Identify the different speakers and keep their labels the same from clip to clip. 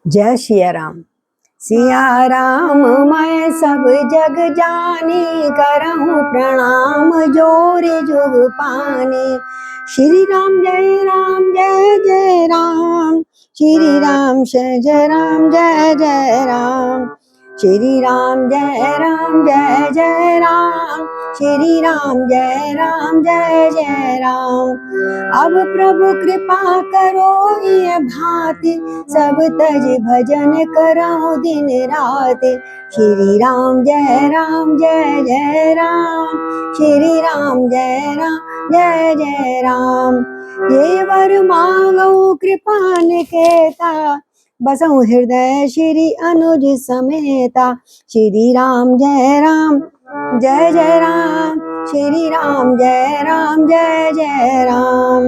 Speaker 1: जय सिया राम। सिया राम मैं सब जग जानी, करहूँ प्रणाम जोरे जुग पानी। श्री राम जय जय राम, श्री राम जय राम जय जय राम, श्री राम जय जय राम, श्री राम जय जय राम। अब प्रभु कृपा करो ये भांति, सब तज भजन करो दिन रात। श्री राम जय जय राम, श्री राम जय जय राम। ये वर मांगो कृपा निकेता, बसहु हृदय श्री अनुज समेता। श्री राम जय जय राम, श्री राम जय जय राम।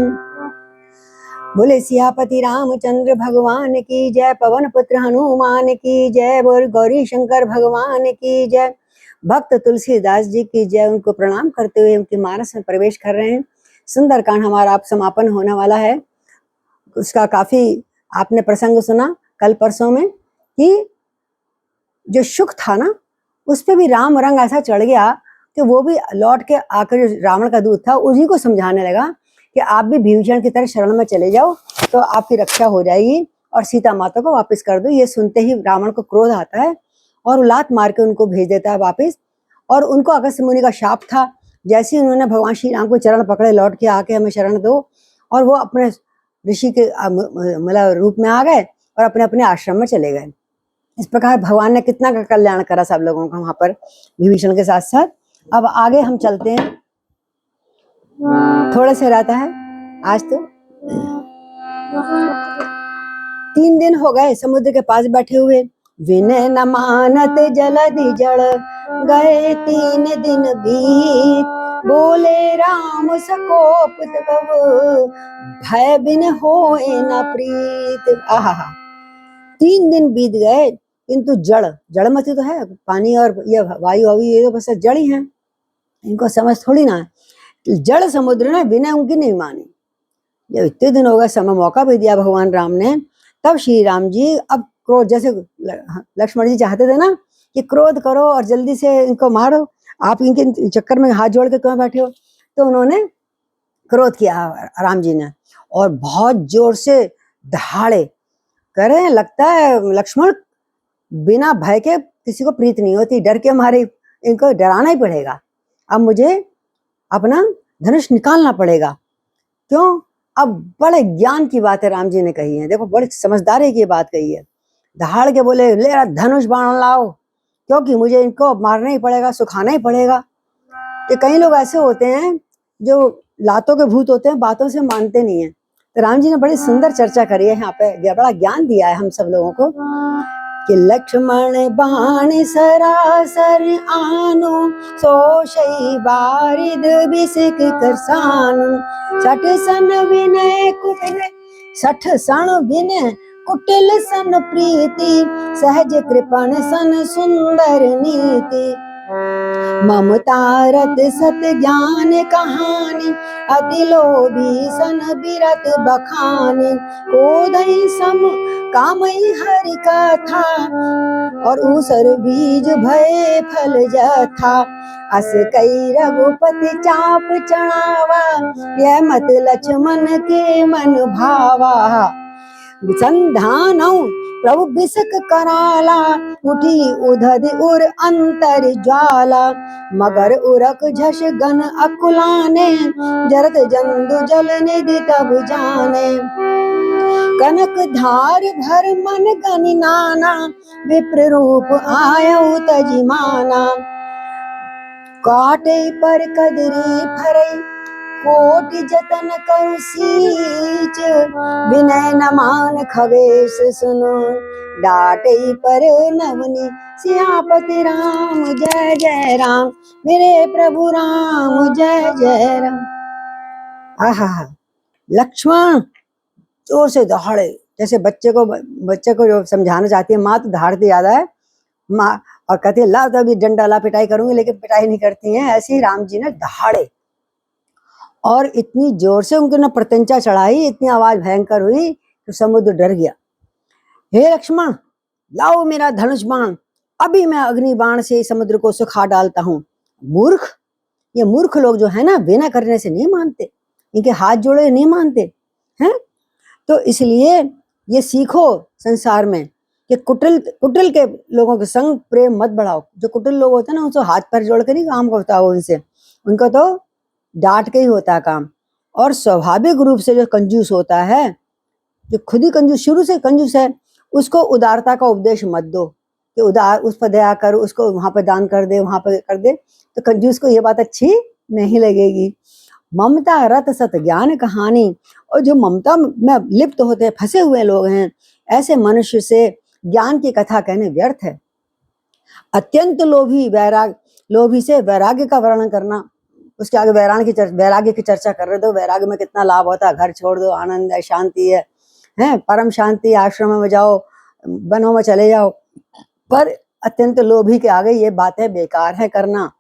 Speaker 1: बोले सियापति रामचंद्र भगवान की जय, पवन पुत्र हनुमान की जय, बोल गौरी शंकर भगवान की जय, भक्त तुलसीदास जी की जय। उनको प्रणाम करते हुए उनके मानस में प्रवेश कर रहे हैं। सुंदरकांड हमारा आप समापन होने वाला है। उसका काफी आपने प्रसंग सुना कल परसों में कि जो सुख था ना, उस पे भी राम रंग ऐसा चढ़ गया कि वो भी लौट के आकर जो रावण का दूत था उसी को समझाने लगा कि आप भी विभीषण की तरह शरण में चले जाओ तो आपकी रक्षा हो जाएगी और सीता माता को वापस कर दो। ये सुनते ही रावण को क्रोध आता है और वो लात मार के उनको भेज देता है वापस। और उनको अगस्त्य मुनि का शाप था, जैसे ही उन्होंने भगवान श्री राम को चरण पकड़े, लौट के आके हमें शरण दो, और वो अपने ऋषि के मतलब रूप में आ गए और अपने अपने आश्रम में चले गए। इस प्रकार भगवान ने कितना का कल्याण करा सब लोगों का वहां पर विभीषण के साथ साथ। अब आगे हम चलते हैं, थोड़ा सा रहता है आज तो 3 दिन हो गए समुद्र के पास बैठे हुए। विनय न मानत जलधि जड़, गए 3 दिन बीत, बोले राम सकोप तब, भय बिन होए न प्रीत। आहा, 3 दिन बीत गए किंतु जड़ मती तो है, पानी और ये वायु ये तो बस जड़ ही है, इनको समझ थोड़ी ना है। जड़ समुद्र ने विनय उनकी नहीं मानी। जब इतने दिन हो गए, समय मौका भी दिया भगवान राम ने, तब श्री राम जी अब क्रोध, जैसे लक्ष्मण जी चाहते थे ना कि क्रोध करो और जल्दी से इनको मारो, आप इनके चक्कर में हाथ जोड़ के क्यों बैठे हो, तो उन्होंने क्रोध किया राम जी ने और बहुत जोर से दहाड़े करे। लगता है लक्ष्मण बिना भय के किसी को प्रीत नहीं होती, डर के मारे इनको डराना ही पड़ेगा। अब मुझे अपना धनुष निकालना पड़ेगा। क्यों? अब बड़े ज्ञान की बात है राम जी ने कही है, देखो बड़ी समझदारी की बात कही है। दहाड़ के बोले ले धनुष बाण लाओ, क्योंकि मुझे इनको मारना ही पड़ेगा, सुखाना ही पड़ेगा। कि कई लोग ऐसे होते हैं जो लातों के भूत होते हैं, बातों से मानते नहीं है। तो राम जी ने बड़ी सुंदर चर्चा करी है यहाँ पे, बड़ा ज्ञान दिया है हम सब लोगों को कि लक्ष्मण बाण सरासर आनो, सोशई बारिद बिसिक करसानु, 60 सन विनय कुटिल, 60 सन विनय कुटिल सन प्रीति, सहज कृपण सन सुंदर नीति, ममता रत सत ज्ञान कहानी, अति लोभी सन बिरत बखानी, कोदई सम कामई हरि कथा, और उसर बीज भय फल जथा, अस कई रघुपति चाप चढ़ावा, यह मत लक्ष्मण के मन भावा, संधानौ प्रभु बिसक कराला, उठी उधद उर अंतर ज्वाला, मगर उरक झस गन अकुलाने, जरत जंदु जल निधि तब जाने, कनक धार भर मन गनि नाना, विप्र रूप आयउ तजिमाना, काटे पर कदरी फरई, कोटि जतन करु सीच, विनय न मान खवेश सुनो, डाटे पर नवनी। सियापति राम जय जय राम, मेरे प्रभु राम जय जय राम। आहा, लक्ष्मण जोर से दहाड़े, जैसे बच्चे को जो समझाना चाहती है माँ, तो दहाड़ती ज्यादा है माँ, और कहती है ला तभी डंडा ला पिटाई करूंगी, लेकिन पिटाई नहीं करती हैं। ऐसे ही राम जी ने दहाड़े और इतनी जोर से उनको ना प्रत्यंचा चढ़ाई, इतनी आवाज भयंकर हुई तो समुद्र डर गया। हे लक्ष्मण, लाओ मेरा धनुष बाण, अभी मैं अग्नि बाण से समुद्र को सुखा डालता हूँ। मूर्ख, ये मूर्ख लोग जो है ना, बिना करने से नहीं मानते, इनके हाथ जोड़े नहीं मानते हैं। तो इसलिए ये सीखो संसार में कि कुटिल कुटिल के लोगों के संग प्रेम मत बढ़ाओ। जो कुटिल लोग होते हैं ना, उनसे हाथ पैर जोड़ कर ही काम करता हो, उनसे उनको तो डांट के ही होता है काम। और स्वाभाविक रूप से जो कंजूस होता है, जो खुद ही कंजूस, शुरू से कंजूस है, उसको उदारता का उपदेश मत दो कि उदार, उस पर दया कर, उसको वहां पर दान कर दे, वहां पर कर दे, तो कंजूस को ये बात अच्छी नहीं लगेगी। ममता रत सत ज्ञान कहानी, और जो ममता में लिप्त होते हैं, फंसे हुए लोग हैं, ऐसे मनुष्य से ज्ञान की कथा कहने व्यर्थ है। अत्यंत लोभी से वैराग्य का वर्णन करना, उसके आगे वैराग्य की चर्चा कर रहे, तो वैराग्य में कितना लाभ होता है, घर छोड़ दो, आनंद है, शांति है, हैं, परम शांति, आश्रम में जाओ, वनों में चले जाओ। पर अत्यंत लोभी के आगे ये बातें बेकार है करना,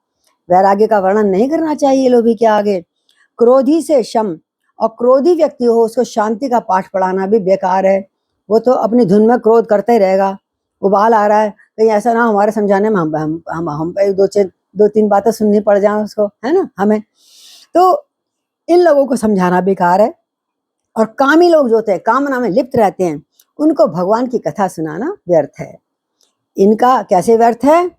Speaker 1: वैराग्य का वर्णन नहीं करना चाहिए लोभी के आगे। क्रोधी से शम, और क्रोधी व्यक्ति हो उसको शांति का पाठ पढ़ाना भी बेकार है। वो तो अपनी धुन में क्रोध करते ही रहेगा, उबाल आ रहा है, कहीं ऐसा ना हमारे समझाने में हम पे दो तीन बातें सुननी पड़ जाए उसको, है ना, हमें। तो इन लोगों को समझाना बेकार है। और कामी लोग जो होते हैं, कामना में लिप्त रहते हैं, उनको भगवान की कथा सुनाना व्यर्थ है। इनका कैसे व्यर्थ है?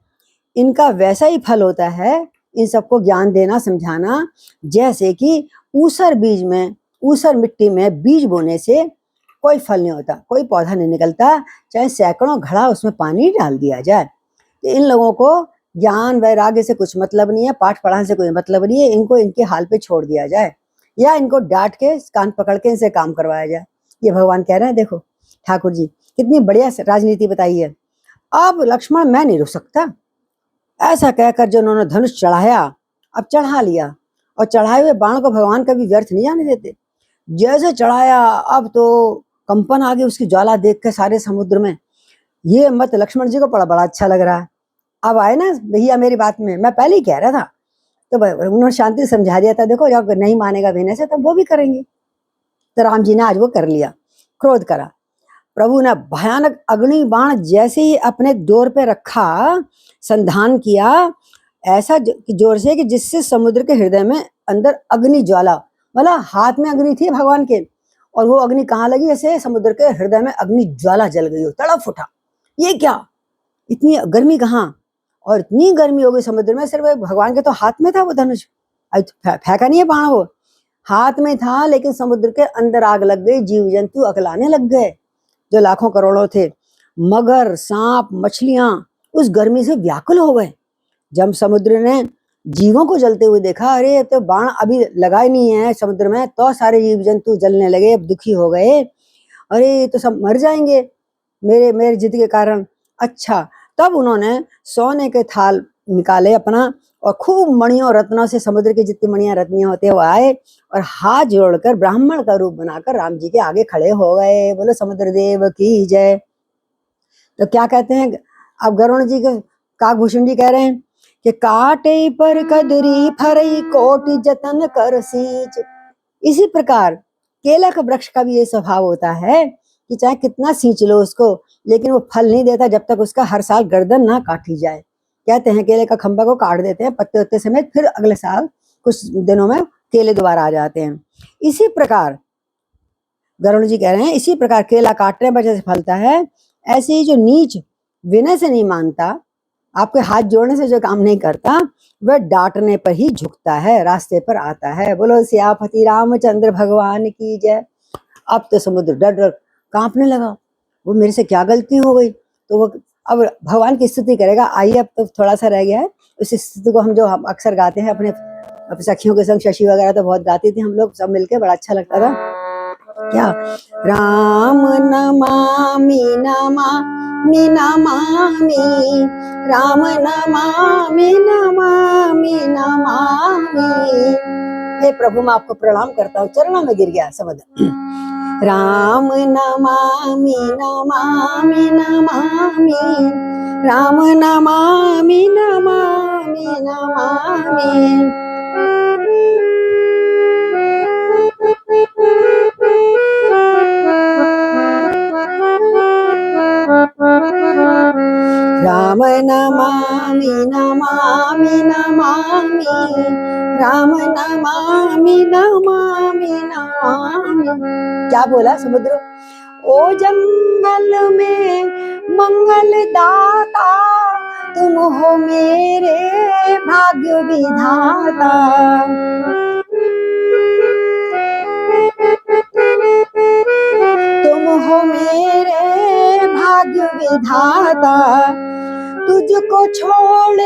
Speaker 1: इनका वैसा ही फल होता है, इन सबको ज्ञान देना, समझाना, जैसे कि ऊसर मिट्टी में बीज बोने से कोई फल नहीं होता, कोई पौधा नहीं निकलता, चाहे सैकड़ों घड़ा उसमें पानी डाल दिया जाए। तो इन लोगों को ज्ञान वैराग्य से कुछ मतलब नहीं है, पाठ पढ़ाने से कोई मतलब नहीं है, इनको इनके हाल पे छोड़ दिया जाए, या इनको डांट के कान पकड़ के इनसे काम करवाया जाए। ये भगवान कह रहे हैं। देखो ठाकुर जी कितनी बढ़िया राजनीति बताई है। अब लक्ष्मण, मैं नहीं रुक सकता, ऐसा कहकर जो उन्होंने धनुष चढ़ाया, अब चढ़ा लिया, और चढ़ाए हुए बाण को भगवान कभी व्यर्थ नहीं जाने देते। जैसे चढ़ाया, अब तो कंपन आ गई उसकी ज्वाला देख के सारे समुद्र में। ये मत लक्ष्मण जी को बड़ा अच्छा लग रहा है। अब आए ना भैया मेरी बात में, मैं पहले ही कह रहा था, तो उन्होंने शांति समझा दिया था, देखो जब नहीं मानेगा भेने से, तब वो भी करेंगे। तो राम जी ने आज वो कर लिया, क्रोध करा। प्रभु ने भयानक अग्नि बाण जैसे ही अपने डोर पे रखा, संधान किया ऐसा जोर से कि जिससे समुद्र के हृदय में अंदर अग्नि ज्वाला, मतलब हाथ में अग्नि थी भगवान के, और वो अग्नि कहाँ लगी? ऐसे समुद्र के हृदय में अग्नि ज्वाला जल गई हो, तड़प उठा। ये क्या, इतनी गर्मी कहाँ? और इतनी गर्मी हो गई समुद्र में, सिर्फ भगवान के तो हाथ में था वो धनुष, फेंका नहीं है बाण, वो हाथ में था, लेकिन समुद्र के अंदर आग लग गई, जीव जंतु अकलाने लग गए, जो लाखों करोड़ों थे, मगर, सांप, मछलियां उस गर्मी से व्याकुल हो गए। जब समुद्र ने जीवों को जलते हुए देखा, अरे तो बाण अभी लगा ही नहीं है समुद्र में, तो सारे जीव जंतु जलने लगे, दुखी हो गए, अरे तो सब मर जाएंगे मेरे जिद के कारण। अच्छा, तब उन्होंने सोने के थाल निकाले अपना, और खूब मणियों रत्नों से, समुद्र की जितनी मणियां रत्नियां होते हैं वो आए, और हाथ जोड़कर ब्राह्मण का रूप बनाकर राम जी के आगे खड़े हो गए। बोलो समुद्र देव की जय। तो क्या कहते हैं अब गरुण जी के, काकभूषण जी कह रहे हैं कि काटे पर कदरी फरई कोटि जतन कर सींच। इसी प्रकार केला का वृक्ष का भी ये स्वभाव होता है कि चाहे कितना सींच लो उसको, लेकिन वो फल नहीं देता जब तक उसका हर साल गर्दन ना काटी जाए। कहते हैं केले का खंभा को काट देते हैं पत्ते उत्ते समेत, फिर अगले साल कुछ दिनों में केले दोबारा आ जाते हैं। इसी प्रकार गरुड़ जी कह रहे हैं, इसी प्रकार केला काटने पर जैसे फलता है, ऐसे ही जो नीच विनय से नहीं मानता, आपके हाथ जोड़ने से जो काम नहीं करता, वह डांटने पर ही झुकता है, रास्ते पर आता है। बोलो सियापति रामचंद्र भगवान की जय। अब तो समुद्र डर डर कांपने लगा, वो मेरे से क्या गलती हो गई, तो वो अब भगवान की स्तुति करेगा। आइए, अब तो थोड़ा सा रह गया है, उस स्तुति को हम जो हम अक्सर गाते हैं अपने सखियों के संग, शशि वगैरह तो बहुत गाती थी, हम लोग सब मिलके, बड़ा अच्छा लगता था। क्या, राम नमामि नमामि नमामि, राम नमामि नमामि नमामि। हे प्रभु, मैं आपको प्रणाम करता हूँ, चरणों में गिर गया समुद्र। राम नमामि नमामि नमामि, राम नमामि नमामि नमामि। राम नमामि नमामि नमामि, राम नमामि नमामि नमामि। क्या बोला समुद्र? ओ जंगल में मंगल दाता, तुम हो मेरे भाग्य विधाता। तुम हो मेरे भाग्य विधाता, तुझको छोड़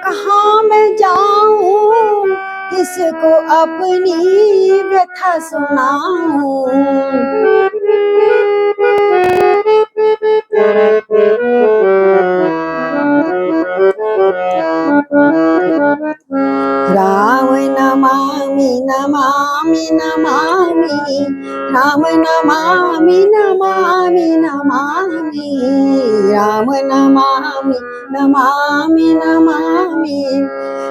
Speaker 1: कहाँ मैं जाऊं, किसको अपनी व्यथा सुनाऊं। राम नमामि नमामि नमामि, राम नमामि नमामि नमामि, राम नमामि नमामि नमामि,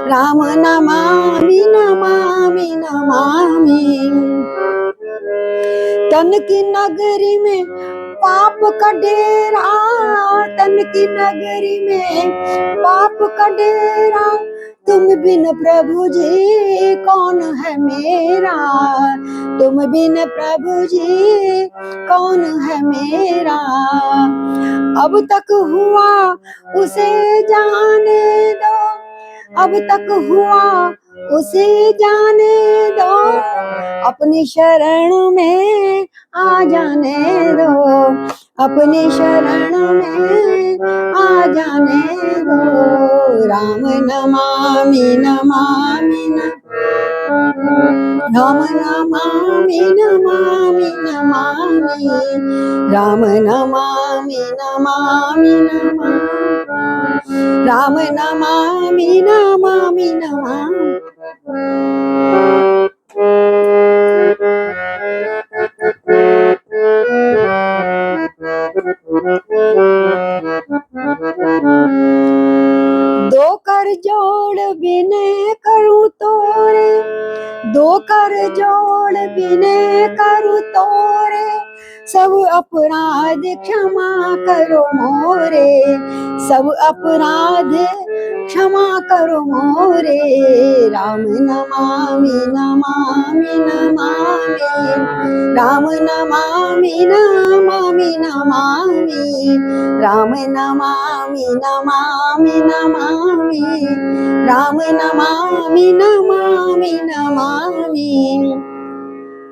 Speaker 1: राम नमामि नमामि नमामि। तन की नगरी में पाप का डेरा, तन की नगरी में पाप का डेरा, तुम बिन प्रभु जी कौन है मेरा, तुम बिन प्रभु जी कौन है मेरा। अब तक हुआ उसे जाने दो, अब तक हुआ उसे जाने दो, अपनी शरण में आ जाने दो, अपनी शरण में आ जाने दो। राम नमामि नमामि राम नमामि नमामि नमामि, राम नमामि नमामि नमामि, राम नमामि नमामि नमामि। दो कर जोड़ विनय करूं तोरे, दो कर जोड़ विनय करूं तोरे, सब अपराध क्षमा करो मोरे, सब अपराध क्षमा करो मोरे। राम नमामि नमामि नमामि, राम नमामि नमामि नमामि, राम नमामि नमामि नमामि, राम नमामि नमामि नमामि।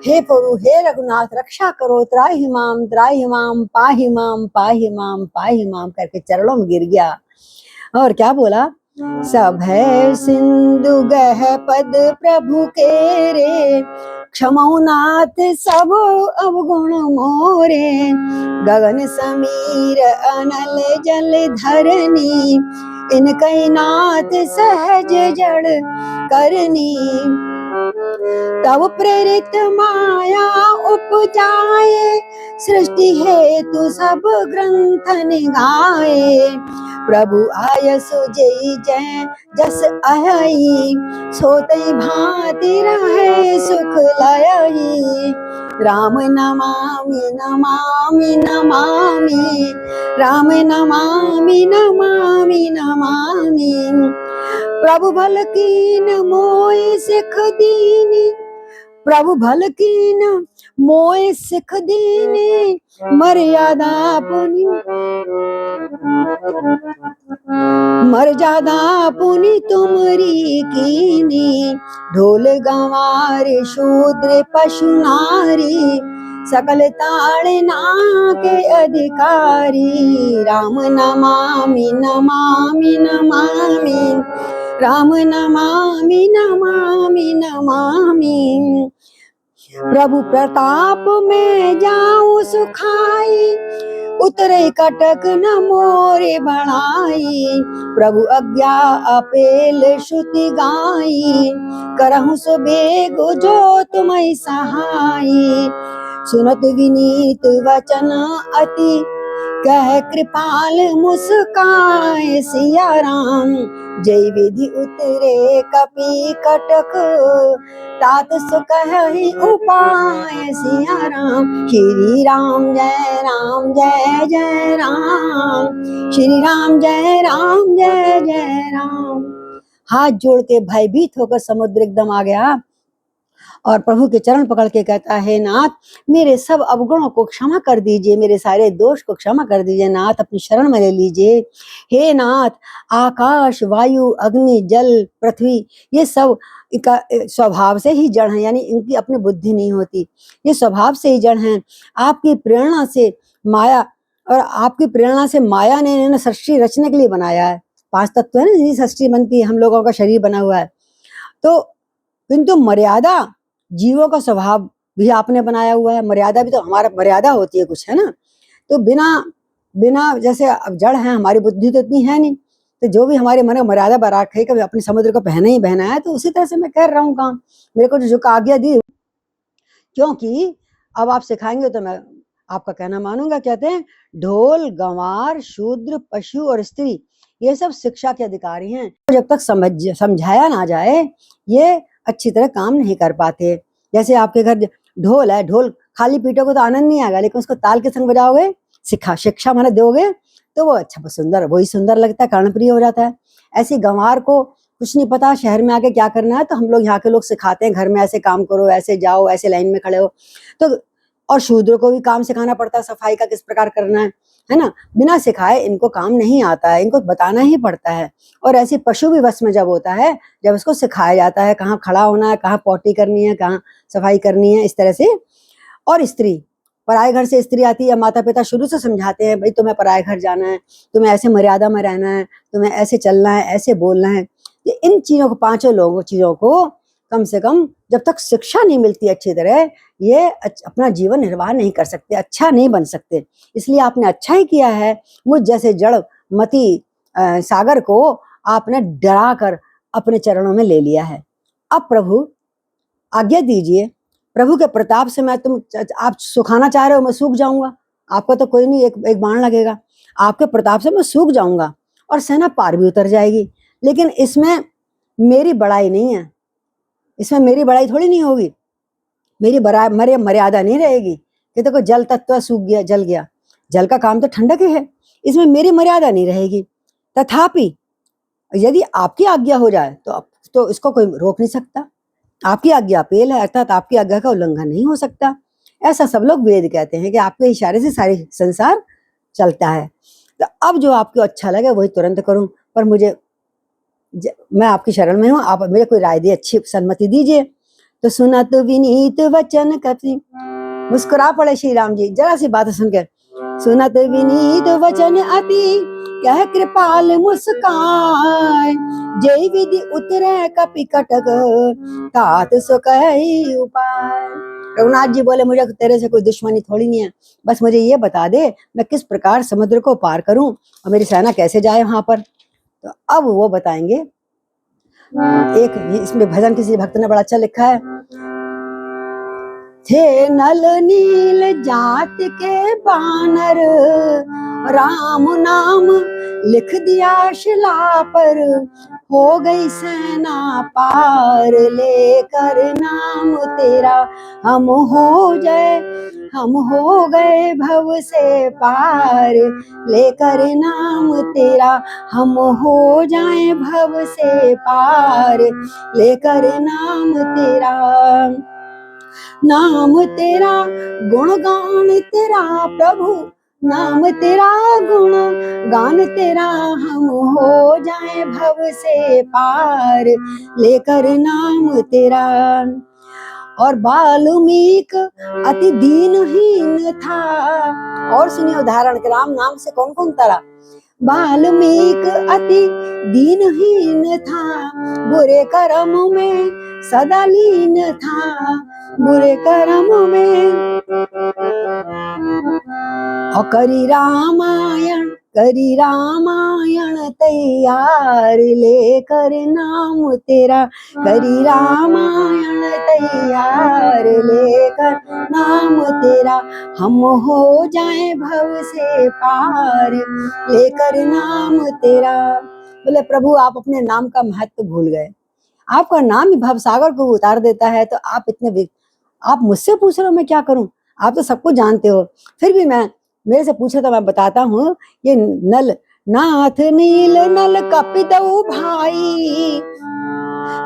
Speaker 1: हे प्रभु, हे रघुनाथ, रक्षा करो, त्राहि माम पाहि माम पाहि माम पाहि माम करके चरणों में गिर गया। और क्या बोला? सभय सिंधु गह पद प्रभु के रे, क्षमौ नाथ सब अवगुण मोरे, गगन समीर अनल जल धरनी, इनकै नाथ सहज जड़ करनी। तब प्रेरित माया उपजाए, सृष्टि हेतु सब ग्रंथ निगाए, प्रभु आय सुजई जय जस अहि, सोतई भांति रहे सुख लयहि। राम नमामि नमामि नमामि, राम नमामि नमामि नमामि। प्रभु भल कीन मोहि सिख दीनी, प्रभु भल कीन मोहि सिख दीनी, मर्यादा पुनि मर्यादा पुनि तुमरी कीनी। ढोल गंवार शूद्र पशु नारी, सकल ताड़ना के अधिकारी। राम नमामि नमामि नमामि, राम नमामि नमामि नमामि। प्रभु प्रताप में जाऊं सुखाई, उतरे कटक न मोरे बढ़ाई। प्रभु आज्ञा अपेल श्रुति गाई, करहु सो बेग जो तुम्हें सहाई। सुनत विनीत वचन अति कह कृपाल मुस्काए सिया राम, जय विधि उतरे कपि कटक, तात सो कहि उपाय सिया राम। श्री राम जय जय राम, श्री राम जय जय राम। हाथ जोड़ के भयभीत होकर समुद्र एकदम आ गया और प्रभु के चरण पकड़ के कहता है, नाथ मेरे सब अवगुणों को क्षमा कर दीजिए, मेरे सारे दोष को क्षमा कर दीजिए नाथ, अपनी शरण में ले लीजिए। हे नाथ, आकाश वायु अग्नि जल पृथ्वी ये सब स्वभाव से ही जड़ हैं, यानी इनकी अपनी बुद्धि नहीं होती, ये स्वभाव से ही जड़ हैं। आपकी प्रेरणा से माया, और आपकी प्रेरणा से माया ने इन्हें सृष्टि रचने के लिए बनाया है। 5 तत्व है ना, ये सृष्टि बनती है, हम लोगों का शरीर बना हुआ है। तो किंतु मर्यादा जीवों का स्वभाव भी आपने बनाया हुआ है, मर्यादा भी तो हमारा मर्यादा होती है कुछ, है ना। तो बिना जैसे अब जड़ है, हमारी बुद्धि तो इतनी है नहीं, तो जो भी हमारे मन में मर्यादा बना है, कभी अपने समुद्र को बहना ही बहना है, तो उसी तरह से मैं कर रहा हूँ काम, मेरे को जो आज्ञा दी, क्योंकि अब आप सिखाएंगे तो मैं आपका कहना मानूंगा। कहते हैं ढोल गंवार शूद्र पशु और स्त्री ये सब शिक्षा के अधिकारी हैं, जब तक समझाया ना जाए ये अच्छी तरह काम नहीं कर पाते। जैसे आपके घर ढोल है, ढोल खाली पीटोगे तो आनंद नहीं आएगा, लेकिन उसको ताल के संग बजाओगे, शिक्षा माने दोगे, तो वो अच्छा सुंदर, वही सुंदर लगता है, कर्णप्रिय हो जाता है। ऐसे गंवार को कुछ नहीं पता शहर में आके क्या करना है, तो हम लोग यहाँ के लोग सिखाते हैं घर में ऐसे काम करो, ऐसे जाओ, ऐसे लाइन में खड़े हो। तो और शूद्र को भी काम सिखाना पड़ता है, सफाई का किस प्रकार करना है ना। बिना सिखाए इनको काम नहीं आता है, इनको बताना ही पड़ता है। और ऐसे पशु भी वश में जब होता है, जब उसको सिखाया जाता है कहाँ खड़ा होना है, कहाँ पोटी करनी है, कहाँ सफाई करनी है, इस तरह से। और स्त्री, पराए घर से स्त्री आती है, माता पिता शुरू से समझाते हैं, भाई तुम्हें पराए घर जाना है, तुम्हें ऐसे मर्यादा में रहना है, तुम्हें ऐसे चलना है, ऐसे बोलना है। इन चीजों को, पांचों चीजों को कम से कम जब तक शिक्षा नहीं मिलती अच्छी तरह, ये अपना जीवन निर्वाह नहीं कर सकते, अच्छा नहीं बन सकते। इसलिए आपने अच्छा ही किया है, मुझ जैसे जड़ मती सागर को आपने डरा कर अपने चरणों में ले लिया है। अब प्रभु आज्ञा दीजिए, प्रभु के प्रताप से आप सुखाना चाह रहे हो, मैं सूख जाऊंगा, आपको तो कोई नहीं, एक बाण लगेगा, आपके प्रताप से मैं सूख जाऊंगा और सेना पार भी उतर जाएगी। लेकिन इसमें मेरी बड़ाई नहीं है, इसमें मेरी बड़ाई थोड़ी नहीं होगी, मेरी मर्यादा नहीं रहेगी कि देखो जल तत्व सूख गया, जल गया, जल का काम तो ठंडक ही है, इसमें मेरी मर्यादा नहीं रहेगी। तथापि यदि आपकी आज्ञा हो जाए तो इसको कोई रोक नहीं सकता, आपकी आज्ञा पेल है, अर्थात आपकी आज्ञा का उल्लंघन नहीं हो सकता। ऐसा सब लोग वेद कहते हैं कि आपके इशारे से सारी संसार चलता है। तो अब जो आपको अच्छा लगे वही तुरंत करूं, पर मैं आपकी शरण में हूँ, आप मेरे कोई राय दी, अच्छी सन्मति दीजिए। तो सुनत विनीत वचन कथि, मुस्कुरा पड़े श्री राम जी जरा सी बात सुनकर। सुनत विनीत वचन अति, कह कृपाल मुस्कान, जय विधि उतरे कपि कटक, तात सो कहि उपाय। रघुनाथ जी बोले, मुझे तेरे से कोई दुश्मनी थोड़ी नहीं है, बस मुझे ये बता दे मैं किस प्रकार समुद्र को पार करूं और मेरी सेना कैसे जाए वहां पर। तो अब वो बताएंगे। एक इसमें भजन किसी भक्त ने बड़ा अच्छा लिखा है, थे नल नील जात के बानर, राम नाम लिख दिया शिला पर, हो गई सेना पार, लेकर नाम तेरा हम हो गए भव से पार, लेकर नाम तेरा हम हो जाए भव से पार, लेकर नाम तेरा। नाम तेरा गुणगान तेरा प्रभु, नाम तेरा गुण गान तेरा हम हो जाए भव से पार, लेकर नाम तेरा। और वाल्मीकि अति दीनहीन था, और सुनिए उदाहरण के राम नाम से कौन कौन तरा। वाल्मीकि अति दीनहीन था, बुरे कर्म में सदा लीन था, बुरे कर्म में और करी रामायण करी रामायण तैयार, लेकर नाम तेरा, करी रामायण तैयार, लेकर नाम तेरा, हम हो जाए भव से पार, लेकर नाम तेरा। बोले प्रभु आप अपने नाम का महत्व भूल गए, आपका नाम ही भवसागर को उतार देता है, तो आप मुझसे पूछ रहे हो मैं क्या करूं, आप तो सब कुछ जानते हो, फिर भी मेरे से पूछे तो मैं बताता हूँ। ये नल नाथ नील नल कपितऊ भाई,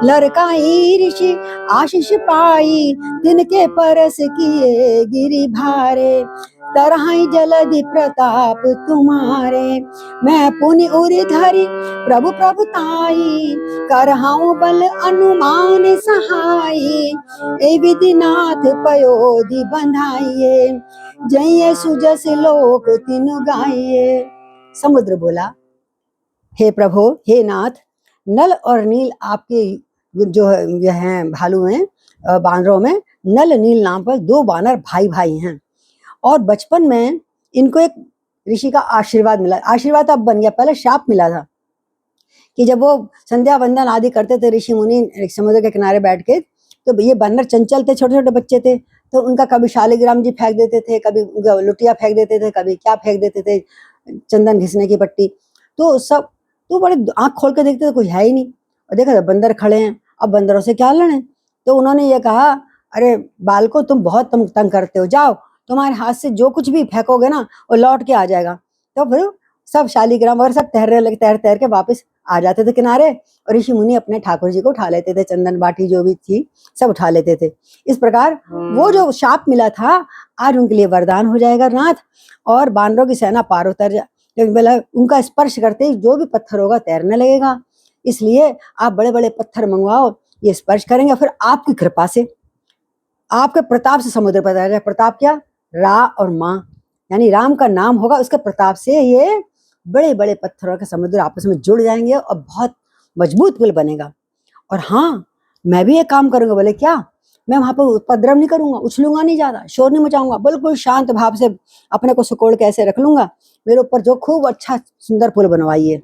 Speaker 1: लड़काई ऋषि आशीष पाई, तिनके परस किए गिरि भारे, तरहाई जलधि प्रताप तुम्हारे, मैं पुनि उरि धरि प्रभु प्रभुताई, करहाऊं बल अनुमान सहाई, ए विधिनाथ पयोधि बंधाइए, जय सुजस लोक तिनु गाइए। समुद्र बोला हे प्रभु हे नाथ, नल और नील आपके जो हैं भालू हैं, बानरों में नल नील नाम पर दो बानर भाई भाई हैं, और बचपन में इनको एक ऋषि का आशीर्वाद मिला, आशीर्वाद अब बन गया, पहले शाप मिला था कि जब वो संध्या वंदन आदि करते थे ऋषि मुनि समुद्र के किनारे बैठ के, तो ये बानर चंचल थे, छोटे छोटे बच्चे थे, तो उनका कभी शालिग्राम जी फेंक देते थे, कभी लुटिया फेंक देते थे, कभी क्या फेंक देते थे, चंदन घिसने की पट्टी, तो बड़े आंख खोल के देखते थे कुछ है ही नहीं, और देखा बंदर खड़े हैं, अब बंदरों से क्या लड़े, तो उन्होंने ये कहा अरे बालको तुम बहुत तंग करते हो, जाओ तुम्हारे हाथ से जो कुछ भी फेंकोगे ना वो लौट के आ जाएगा। तो फिर सब शालिग्राम और सब तैरने लगे, तैर तैर के वापस आ जाते थे किनारे, और ऋषि मुनि अपने ठाकुर जी को उठा लेते थे, चंदन बाटी जो भी थी सब उठा लेते थे। इस प्रकार वो जो शाप मिला था आज उनके लिए वरदान हो जाएगा नाथ, और बानरों की सेना पार उतर जाए, उनका स्पर्श करते ही जो भी पत्थर होगा तैरने लगेगा, इसलिए आप बड़े बड़े पत्थर मंगवाओ, ये स्पर्श करेंगे, फिर आपकी कृपा से आपके प्रताप से समुद्र पर जाएगा। प्रताप क्या, रा और माँ, यानी राम का नाम होगा, उसके प्रताप से ये बड़े बड़े पत्थरों के समुद्र आपस में जुड़ जाएंगे और बहुत मजबूत पुल बनेगा। और हाँ मैं भी एक काम करूंगा, बोले क्या, मैं वहां पर उपद्रव नहीं करूंगा, उछलूंगा नहीं, ज्यादा शोर नहीं मचाऊंगा, बिल्कुल शांत भाव से अपने को सुकोड़ के ऐसे रख लूंगा, मेरे ऊपर जो खूब अच्छा सुंदर पुल बनवाइए।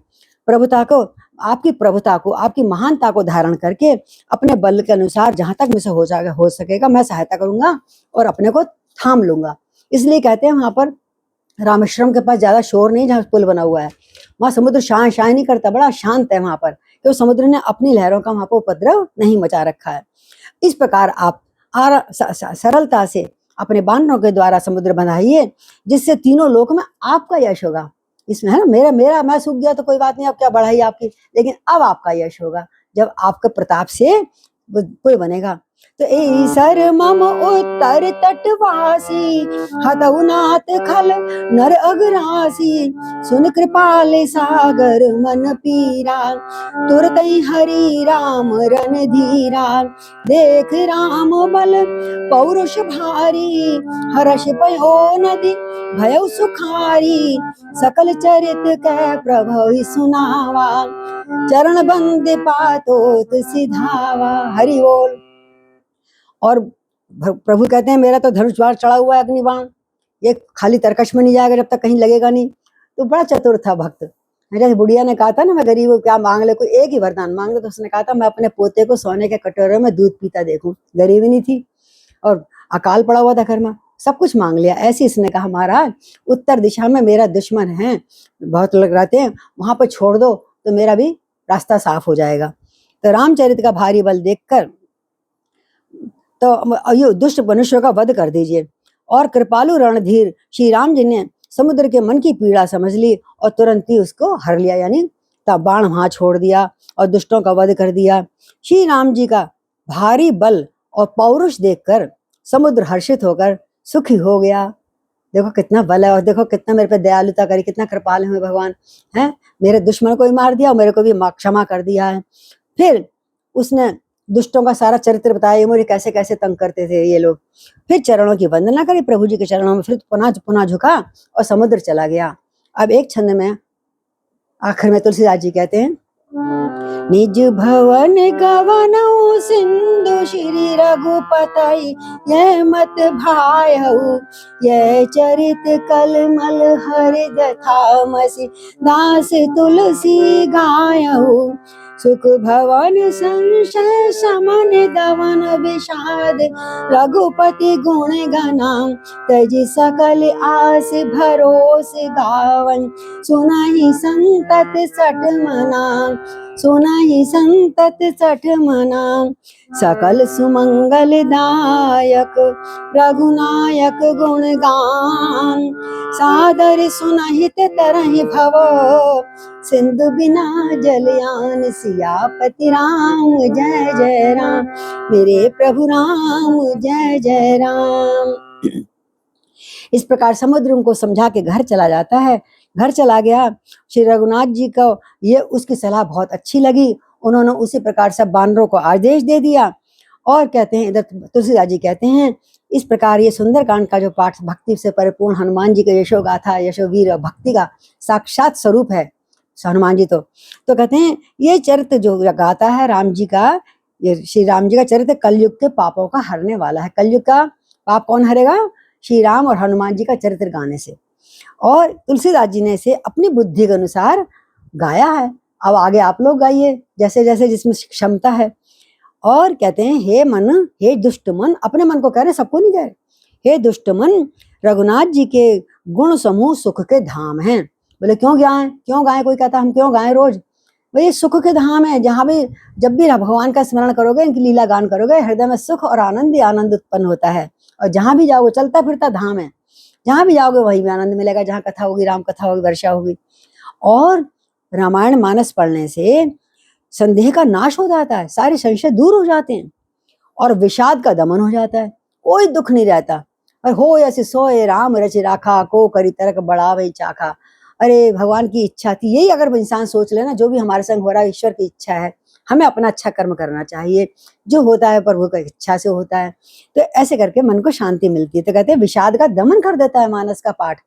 Speaker 1: प्रभुता को, आपकी प्रभुता को, आपकी महानता को धारण करके अपने बल के अनुसार जहां तक मुझसे हो सकेगा मैं सहायता करूंगा और अपने को थाम लूंगा। इसलिए कहते हैं वहां पर रामेश्वरम के पास ज्यादा शोर नहीं, जहाँ पुल बना हुआ है वहां समुद्र शाय नहीं करता, बड़ा शांत है वहां पर, क्योंकि समुद्र ने अपनी लहरों का वहां पर उपद्रव नहीं मचा रखा है। इस प्रकार आप सरलता से अपने बानरों के द्वारा समुद्र बंधाइए, जिससे तीनों लोक में आपका यश होगा। इसमें है ना, मेरा मैं सूख गया तो कोई बात नहीं, अब क्या बढ़ाई आपकी, लेकिन अब आपका यश होगा जब आपके प्रताप से पुल बनेगा। तो ईसर मम उत्तर तटवासी, हतउनाथ खल नर अगरासी, सुन कृपाल सागर मन पीरा, तुरत हरि राम रन धीरा, देख राम बल पौरुष भारी, हर्ष भयो नदी भयो सुखारी, सकल चरित कह प्रभु सुनावा, चरण बंद पातोत सिधावा। हरि बोल। और प्रभु कहते हैं मेरा तो धनुष बाण चढ़ा हुआ है अग्निबाण, ये खाली तरकश में नहीं जाएगा जब तक कहीं लगेगा नहीं। तो बड़ा चतुर था भक्त। जैसे बुढ़िया ने कहा था ना मैं गरीब हूँ, क्या मांग ले, कोई एक ही वरदान मांग ले, तो उसने कहा था मैं अपने पोते को सोने के कटोरे में दूध पीता देखूं। गरीबी नहीं थी और अकाल पड़ा हुआ था घर में, सब कुछ मांग लिया। ऐसे इसने कहा महाराज उत्तर दिशा में मेरा दुश्मन है, बहुत लोग रहते हैं, वहां पर छोड़ दो तो मेरा भी रास्ता साफ हो जाएगा। तो रामचरित का भारी बल देखकर तो ये दुष्ट मनुष्य का वध कर दीजिए। और कृपालु रणधीर श्री राम जी ने समुद्र के मन की पीड़ा समझ ली और तुरंत ही उसको हर लिया, यानी तब बाण वहां छोड़ दिया और दुष्टों का वध कर दिया। श्री राम जी का भारी बल और पौरुष देखकर समुद्र हर्षित होकर सुखी हो गया। देखो कितना बल है और देखो कितना मेरे पे दयालुता करी, कितना कृपाल हुए भगवान है, मेरे दुश्मन को भी मार दिया और मेरे को भी क्षमा कर दिया है। फिर उसने दुष्टों का सारा चरित्र बताया, मुझे कैसे कैसे तंग करते थे ये लोग। फिर चरणों की वंदना करी प्रभु जी के चरणों में, फिर पुनः झुका और समुद्र चला गया। अब एक छंद में आखिर में तुलसीदास जी कहते हैं, निज भवन गवनऊ सिंधु श्री रघुपति यह मत भायऊ यह चरित कलमल हृदय थामसी दास तुलसी गायऊ सुख भवन संशय समन दवन विषाद रघुपति गुण गना तज सकल आस भरोस गावन सुनाहि संतत सठ मना सुनाहि संतत सठ मना सकल सुमंगल दायक रघुनायक गुणगान सादर सुनहित तरहि भव सिंधु बिना जलयान सियापति राम जय जय राम मेरे प्रभु राम जय जय राम। इस प्रकार समुद्र उनको समझा के घर चला जाता है। घर चला गया। श्री रघुनाथ जी को ये उसकी सलाह बहुत अच्छी लगी। उन्होंने उसी प्रकार सब बानरों को आदेश दे दिया। और कहते हैं, इधर तुलसीदास जी कहते हैं, इस प्रकार ये सुंदरकांड का जो पाठ भक्ति से परिपूर्ण हनुमान जी के यशो गाथा यशोवीर और भक्ति का साक्षात स्वरूप है हनुमान जी। तो कहते हैं ये चरित्र जो गाता है राम जी का, ये श्री राम जी का चरित्र कलयुग के पापों का हरने वाला है। कलयुग का पाप कौन हरेगा? श्री राम और हनुमान जी का चरित्र गाने से। और तुलसीदास जी ने इसे अपनी बुद्धि के अनुसार गाया है। अब आगे आप लोग गाइए जैसे जैसे जिसमें क्षमता है। और कहते हैं, हे मन, हे दुष्ट मन, अपने मन को कह रहे, सबको नहीं कह रहे। हे दुष्ट मन, रघुनाथ जी के गुण समूह सुख के धाम हैं। बोले क्यों गाएं? क्यों गाएं? कोई कहता हम क्यों गाएं रोज? भाई ये सुख के धाम है, जहाँ भी जब भी भगवान का स्मरण करोगे, इनकी लीला गान करोगे, हृदय में सुख और आनंद ही आनंद उत्पन्न होता है। और जहाँ भी जाओगे, चलता फिरता धाम है, जहाँ भी जाओगे वहीं भी आनंद मिलेगा। जहाँ कथा होगी, राम कथा होगी, वर्षा होगी। और रामायण मानस पढ़ने से संदेह का नाश हो जाता है, सारे संशय दूर हो जाते हैं और विषाद का दमन हो जाता है, कोई दुख नहीं रहता। और हो ऐसे सोए राम रच राखा, को करी तरक बढ़ावे चाखा। अरे भगवान की इच्छा थी, यही अगर इंसान सोच लेना, जो भी हमारे संग हो रहा है ईश्वर की इच्छा है, हमें अपना अच्छा कर्म करना चाहिए, जो होता है प्रभु की इच्छा से होता है। तो ऐसे करके मन को शांति मिलती है। तो कहते हैं विषाद का दमन कर देता है मानस का पाठ।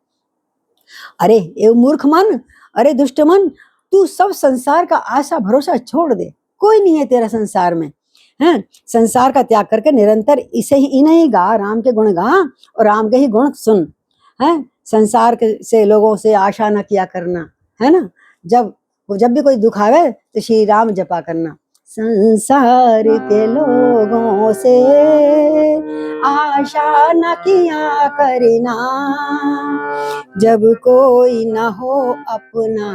Speaker 1: अरे ए मूर्ख मन, अरे दुष्ट मन, तू सब संसार का आशा भरोसा छोड़ दे, कोई नहीं है तेरा संसार में, हैं? संसार का त्याग करके निरंतर इसे ही इन्हें ही गा, राम के गुण गा और राम के ही गुण सुन, हैं? संसार के से लोगों से आशा न किया करना, है ना? जब भी कोई दुख आवे तो श्री राम जपा करना। संसार के लोगों से आशा न किया करना, जब कोई न हो अपना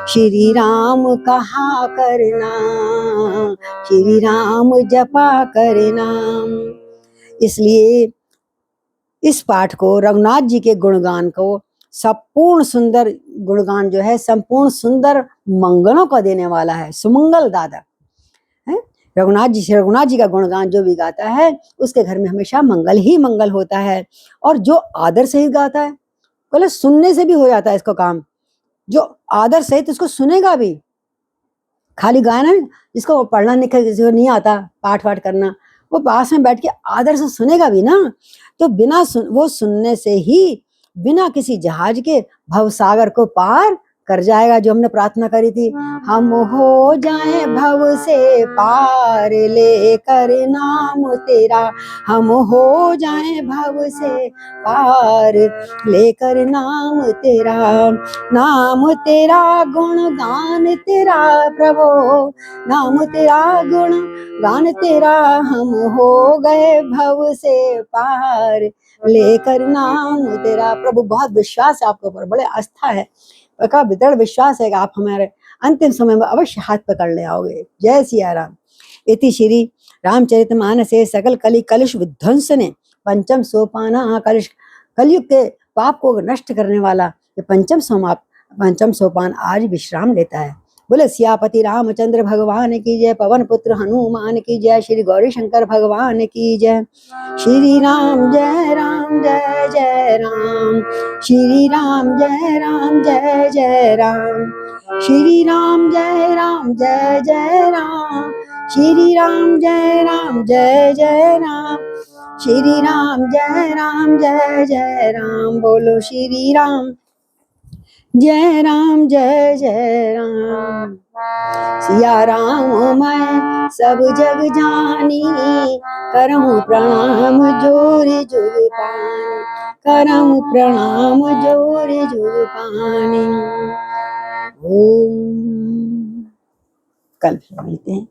Speaker 1: श्री राम कहा करना, श्री राम जपा करना। इसलिए इस पाठ को, रघुनाथ जी के गुणगान को, संपूर्ण सुंदर गुणगान जो है, संपूर्ण सुंदर मंगलों को देने वाला है, सुमंगल दादा है। रघुनाथ जी का गुणगान जो भी गाता है उसके घर में हमेशा मंगल ही मंगल होता है। और जो आदर सहित गाता है, बोले सुनने से भी हो जाता है इसको काम, जो आदर सहित उसको सुनेगा भी। खाली गाना, जिसको पढ़ना जिसको नहीं आता पाठ वाठ करना, वो पास में बैठ के आदर से सुनेगा भी ना, तो वो सुनने से ही बिना किसी जहाज के भवसागर को पार कर जाएगा। जो हमने प्रार्थना करी थी, हम हो जाए भव से पार लेकर नाम तेरा, हम हो जाए भव से पार लेकर नाम तेरा, नाम तेरा गुण गान तेरा प्रभु, नाम तेरा गुण गान तेरा, हम हो गए भव से पार लेकर नाम तेरा। प्रभु बहुत विश्वास है आपके ऊपर, बड़े आस्था है, का विदृढ़ विश्वास है कि आप हमारे अंतिम समय में अवश्य हाथ पकड़ ले आओगे। जय सिया राम। इति श्री रामचरितमानसे सकल कलि कलुष विध्वंसने पंचम सोपाना। कलयुग के पाप को नष्ट करने वाला ये पंचम सोपान आज विश्राम लेता है। बोले सियापति रामचंद्र भगवान की जय, पवन पुत्र हनुमान की जय, श्री गौरी शंकर भगवान की जय। श्री राम जय राम जय जय राम, श्री राम जय राम जय जय राम, श्री राम जय राम जय जय राम, श्री राम जय राम जय जय राम, श्री राम जय राम जय जय राम। बोलो श्री राम जय राम जय जय राम। सिया राम मैं सब जग जानी, करऊं प्रणाम जोरी जुग पानी, करऊं प्रणाम जोरी जुग पानी। ओम। कल फिर मिलते हैं।